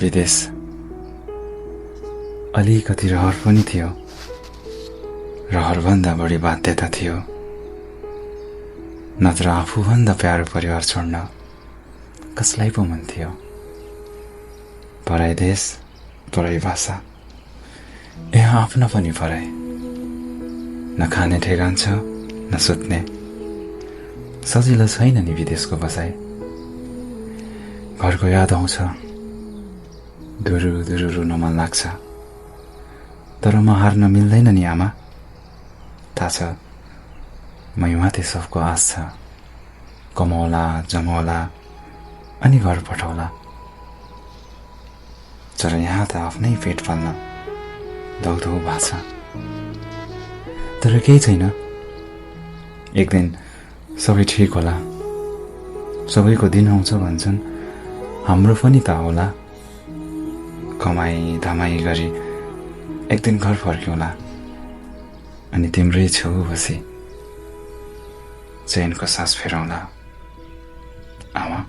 विदेश अलिकति रहर पनि थियो, रहरभन्दा बढी बाध्यता थियो। नत्र आफूभन्दा प्यारो परिवार छोड्न कसलाई पो मन थियो। पराई देश, पराई भाषा, यहाँ आफ्नो पनि पराई। न खाने ठेगान छ, न सुत्ने। सजिलो छैन नि विदेशको बसाई। घरको याद आउँछ, दुरु दुरु रुन मन लाग्छ। तर म हार्न मिल्दैन नि आमा। थाहा छ, मैमाथि सबको आश छ। कमाउला, जमाउला, अनि घर पठाउला। तर यहाँ त आफ्नै पेट पाल्न धौधौ भएको छ। तर केही छैन, एक दिन सबै ठिक होला। सबैको दिन आउँछ भन्छन्, हाम्रो पनि त आउला। कमाई धमाई गरी एक दिन घर फर्क्यौला। अनि तिम्रै छेउ बसी चैनको सास फेरौँला आमा।